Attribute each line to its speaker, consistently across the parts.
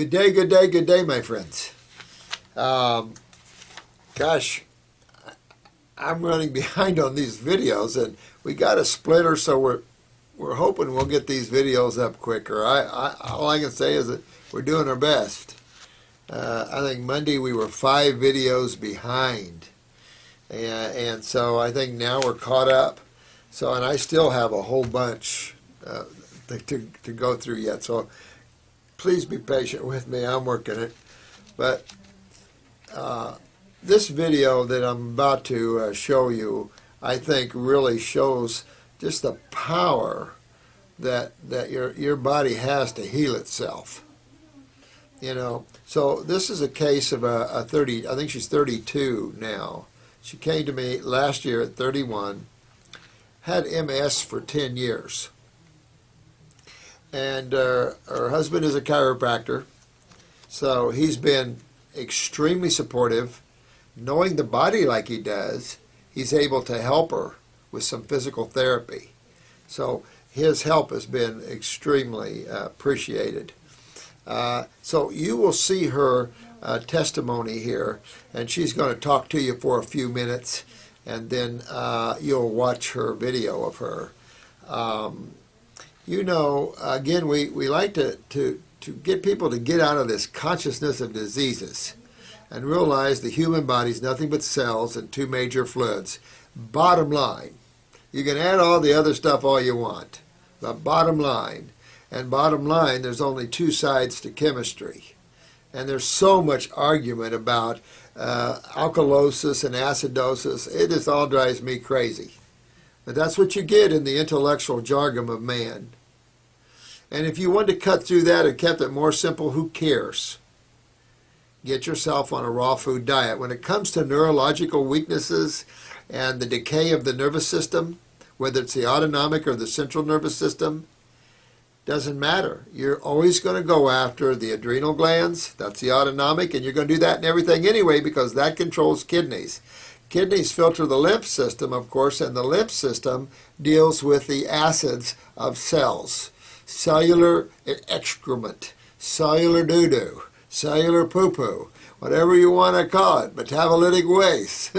Speaker 1: Good day, good day, good day, my friends. Gosh, I'm running behind on these videos, and we got a splitter, so we're hoping we'll get these videos up quicker. All I can say is that we're doing our best. I think Monday we were 5 videos behind, and so I think now we're caught up. So, and I still have a whole bunch to go through yet. So, please be patient with me. I'm working it. But this video that I'm about to show you, I think really shows just the power that your body has to heal itself. You know, so this is a case of a 30, I think she's 32 now. She came to me last year at 31, had MS for 10 years. And her husband is a chiropractor, so he's been extremely supportive. Knowing the body like he does, he's able to help her with some physical therapy. So his help has been extremely appreciated. So you will see her testimony here, and she's going to talk to you for a few minutes, and then you'll watch her video of her. You know, again, we like to get people to get out of this consciousness of diseases and realize the human body is nothing but cells and 2 major fluids. Bottom line, you can add all the other stuff all you want, but bottom line, there's only 2 sides to chemistry. And there's so much argument about alkalosis and acidosis. It just all drives me crazy. But that's what you get in the intellectual jargon of man. And if you wanted to cut through that and kept it more simple, who cares? Get yourself on a raw food diet. When it comes to neurological weaknesses and the decay of the nervous system, whether it's the autonomic or the central nervous system, doesn't matter. You're always going to go after the adrenal glands. That's the autonomic, and you're going to do that in everything anyway because that controls kidneys. Kidneys filter the lymph system, of course, and the lymph system deals with the acids of cells. Cellular excrement, cellular doo-doo, cellular poo-poo, whatever you want to call it, metabolic waste.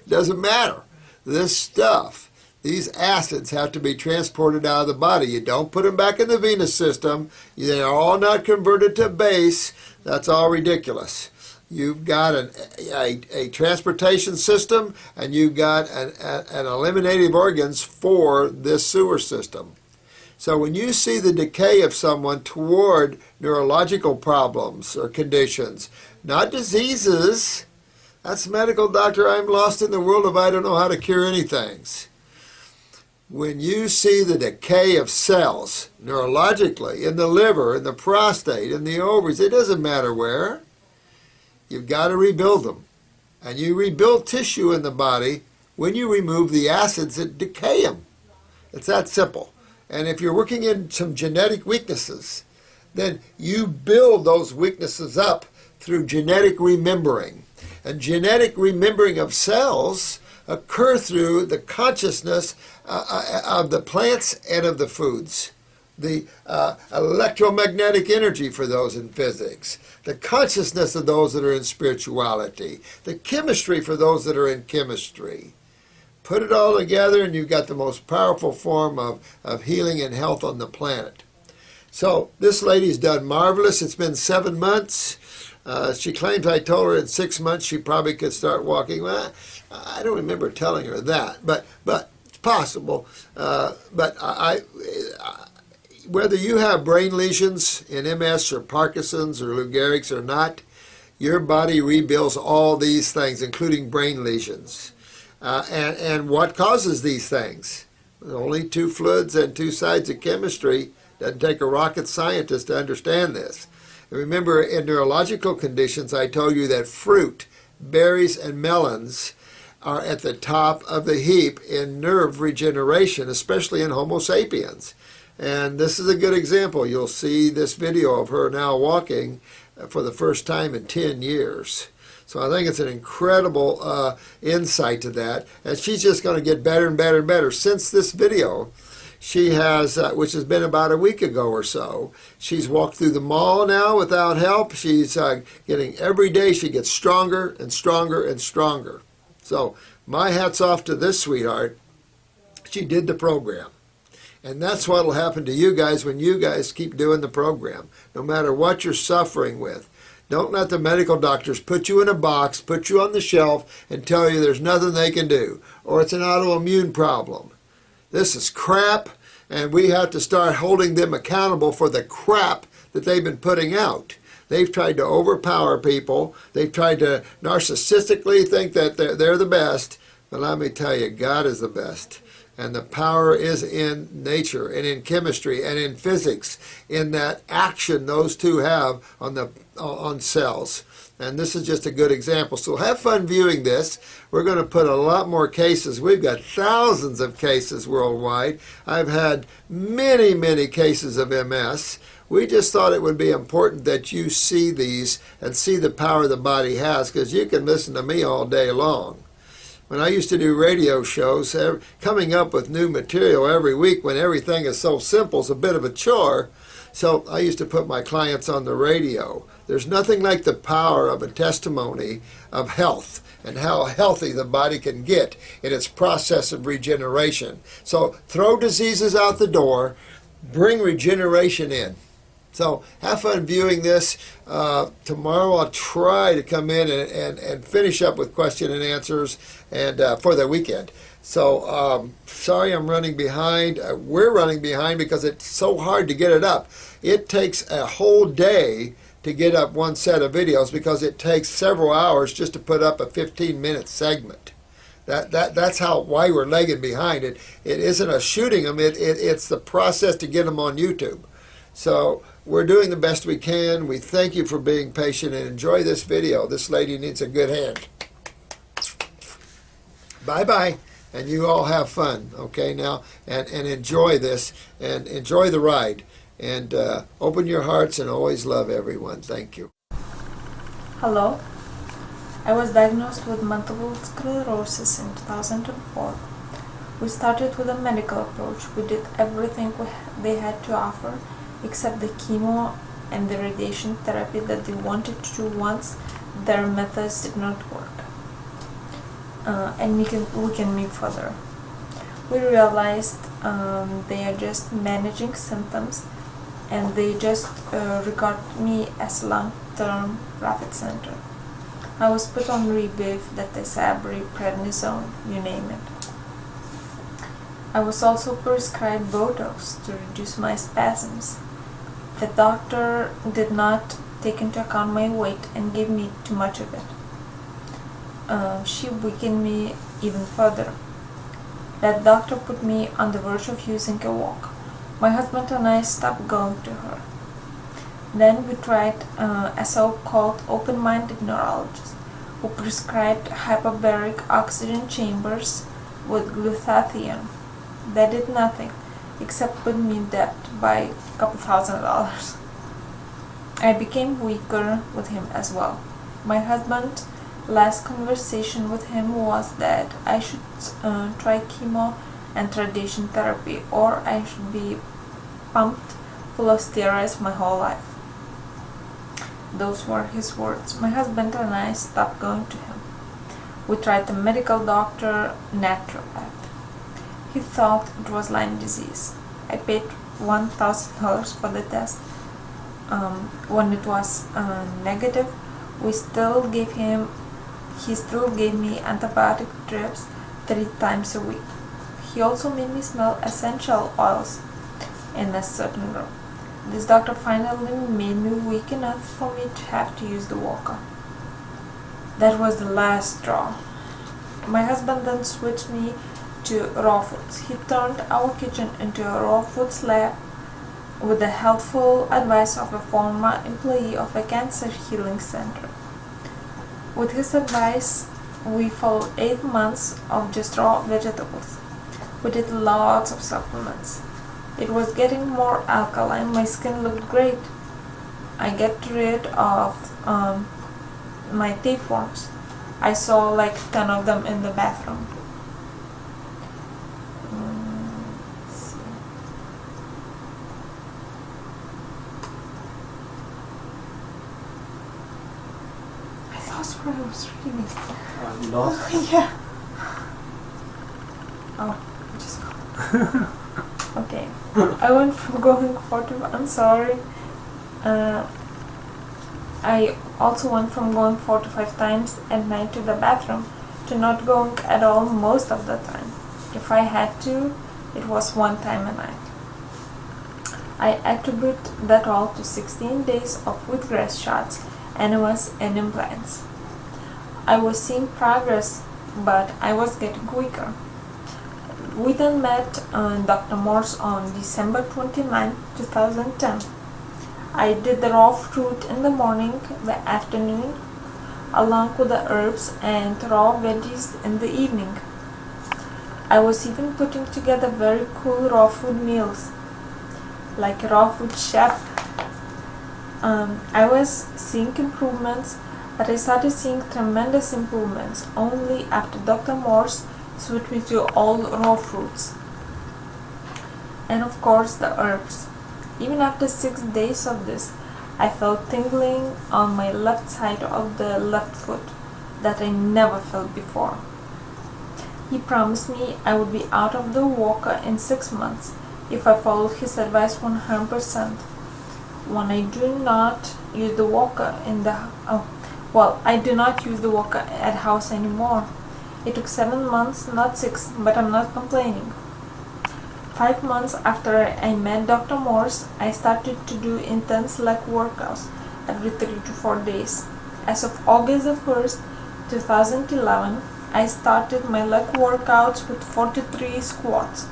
Speaker 1: Doesn't matter. This stuff, these acids have to be transported out of the body. You don't put them back in the venous system. They are all not converted to base. That's all ridiculous. You've got a transportation system, and you've got an eliminative organs for this sewer system. So when you see the decay of someone toward neurological problems or conditions, not diseases, that's medical doctor, I'm lost in the world if I don't know how to cure anything. When you see the decay of cells neurologically in the liver, in the prostate, in the ovaries, it doesn't matter where, you've got to rebuild them. And you rebuild tissue in the body when you remove the acids that decay them. It's that simple. And if you're working in some genetic weaknesses, then you build those weaknesses up through genetic remembering. And genetic remembering of cells occur through the consciousness of the plants and of the foods. The electromagnetic energy for those in physics, the consciousness of those that are in spirituality, the chemistry for those that are in chemistry. Put it all together and you've got the most powerful form of healing and health on the planet. So this lady's done marvelous. It's been 7 months. She claims I told her in 6 months she probably could start walking. Well, I don't remember telling her that, but it's possible. But whether you have brain lesions in MS or Parkinson's or Lou Gehrig's or not, your body rebuilds all these things, including brain lesions. And what causes these things? Only 2 fluids and 2 sides of chemistry. Doesn't take a rocket scientist to understand this. And remember, in neurological conditions, I told you that fruit, berries, and melons are at the top of the heap in nerve regeneration, especially in Homo sapiens. And this is a good example. You'll see this video of her now walking for the first time in 10 years. So I think it's an incredible insight to that. And she's just going to get better and better and better. Since this video, She has, which has been about a week ago or so. She's walked through the mall now without help. She's getting, every day she gets stronger and stronger and stronger. So my hat's off to this sweetheart. She did the program. And that's what will happen to you guys when you guys keep doing the program, no matter what you're suffering with. Don't let the medical doctors put you in a box, put you on the shelf, and tell you there's nothing they can do, or it's an autoimmune problem. This is crap, and we have to start holding them accountable for the crap that they've been putting out. They've tried to overpower people. They've tried to narcissistically think that they're the best. But let me tell you, God is the best. And the power is in nature and in chemistry and in physics, in that action those two have on cells. And this is just a good example. So have fun viewing this. We're going to put a lot more cases. We've got thousands of cases worldwide. I've had many, many cases of MS. We just thought it would be important that you see these and see the power the body has, because you can listen to me all day long. When I used to do radio shows, coming up with new material every week when everything is so simple is a bit of a chore. So I used to put my clients on the radio. There's nothing like the power of a testimony of health and how healthy the body can get in its process of regeneration. So throw diseases out the door, bring regeneration in. So have fun viewing this. Tomorrow I'll try to come in and finish up with question and answers and for the weekend. So sorry I'm running behind. We're running behind because it's so hard to get it up. It takes a whole day to get up one set of videos because it takes several hours just to put up a 15-minute segment. That's why we're lagging behind. It isn't us shooting them. It's the process to get them on YouTube. So we're doing the best we can. We thank you for being patient and enjoy this video. This lady needs a good hand. Bye-bye. And you all have fun, okay, now, and enjoy this, and enjoy the ride. And open your hearts and always love everyone. Thank you.
Speaker 2: Hello. I was diagnosed with multiple sclerosis in 2004. We started with a medical approach. We did everything they had to offer, except the chemo and the radiation therapy that they wanted to do once their methods did not work. And we can move further. We realized they are just managing symptoms, and they just regard me as long-term profit center. I was put on Rebif, Datasabri, prednisone, you name it. I was also prescribed Botox to reduce my spasms. The doctor did not take into account my weight and gave me too much of it. She weakened me even further. That doctor put me on the verge of using a walk. My husband and I stopped going to her. Then we tried a so-called open-minded neurologist who prescribed hyperbaric oxygen chambers with glutathione. That did nothing except put me in debt by a couple $1,000s. I became weaker with him as well. My husband's last conversation with him was that I should try chemo and radiation therapy, or I should be pumped full of steroids my whole life. Those were his words. My husband and I stopped going to him. We tried the medical doctor, naturopath. He thought it was Lyme disease. I paid $1,000 for the test. When it was negative, he still gave me antibiotic drips 3 times a week. He also made me smell essential oils in a certain room. This doctor finally made me weak enough for me to have to use the walker. That was the last straw. My husband then switched me to raw foods. He turned our kitchen into a raw foods lab with the helpful advice of a former employee of a cancer healing center. With his advice, we followed 8 months of just raw vegetables. We did lots of supplements. It was getting more alkaline. My skin looked great. I get rid of my tapeworms. I saw like 10 of them in the bathroom. lost what I was reading.
Speaker 3: You lost?
Speaker 2: Yeah. Oh, just okay. I went from going 40. I'm sorry. I also went from going 4 to 5 times at night to the bathroom to not going at all most of the time. If I had to, it was 1 time a night. I attribute that all to 16 days of wheatgrass shots, enemas, and implants. I was seeing progress, but I was getting weaker. We then met Dr. Morse on December 29, 2010. I did the raw fruit in the morning, the afternoon, along with the herbs and raw veggies in the evening. I was even putting together very cool raw food meals, like a raw food chef. I was seeing improvements, but I started seeing tremendous improvements only after Dr. Morse switched me to all raw fruits. And of course the herbs. Even after 6 days of this, I felt tingling on my left side of the left foot that I never felt before. He promised me I would be out of the walker in 6 months if I followed his advice 100%. When I do not use the walker I do not use the walker at house anymore. It took 7 months, not 6, but I'm not complaining. 5 months after I met Dr. Morse, I started to do intense leg workouts every 3 to 4 days. As of August 1st, 2011, I started my leg workouts with 43 squats.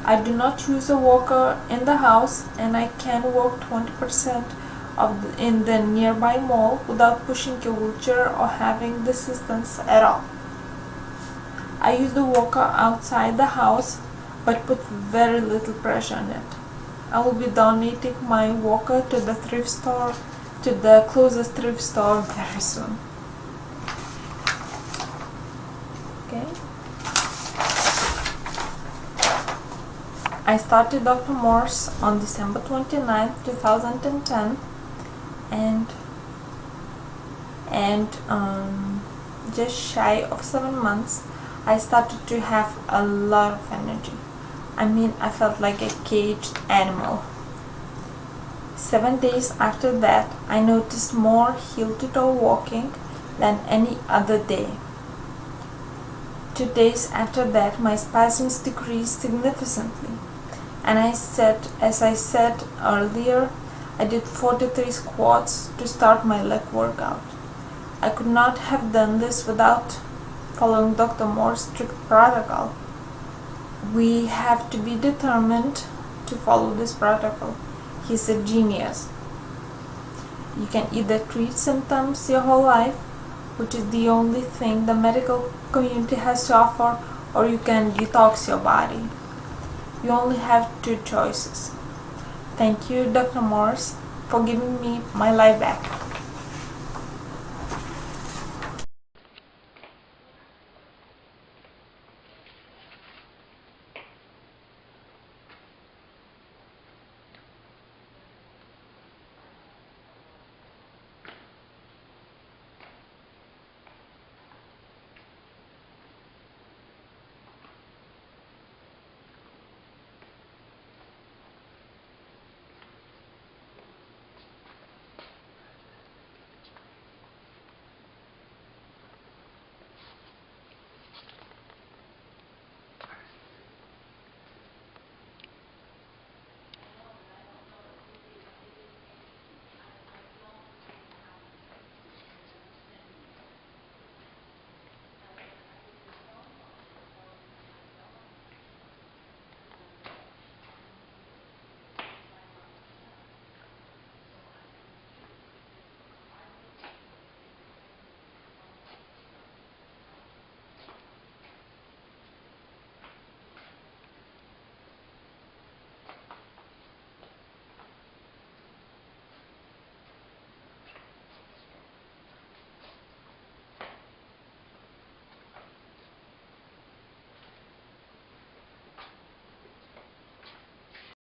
Speaker 2: I do not use a walker in the house, and I can walk 20% in the nearby mall without pushing a wheelchair or having assistance at all. I use the walker outside the house, but put very little pressure on it. I will be donating my walker to the closest thrift store very soon. Okay. I started Dr. Morse on December 29, 2010, and just shy of 7 months, I started to have a lot of energy. I mean, I felt like a caged animal. 7 days after that, I noticed more heel-to-toe walking than any other day. 2 days after that, my spasms decreased significantly, and as I said earlier, I did 43 squats to start my leg workout. I could not have done this without following Dr. Morse's strict protocol. We have to be determined to follow this protocol. He's a genius. You can either treat symptoms your whole life, which is the only thing the medical community has to offer, or you can detox your body. You only have 2 choices. Thank you, Dr. Morse, for giving me my life back.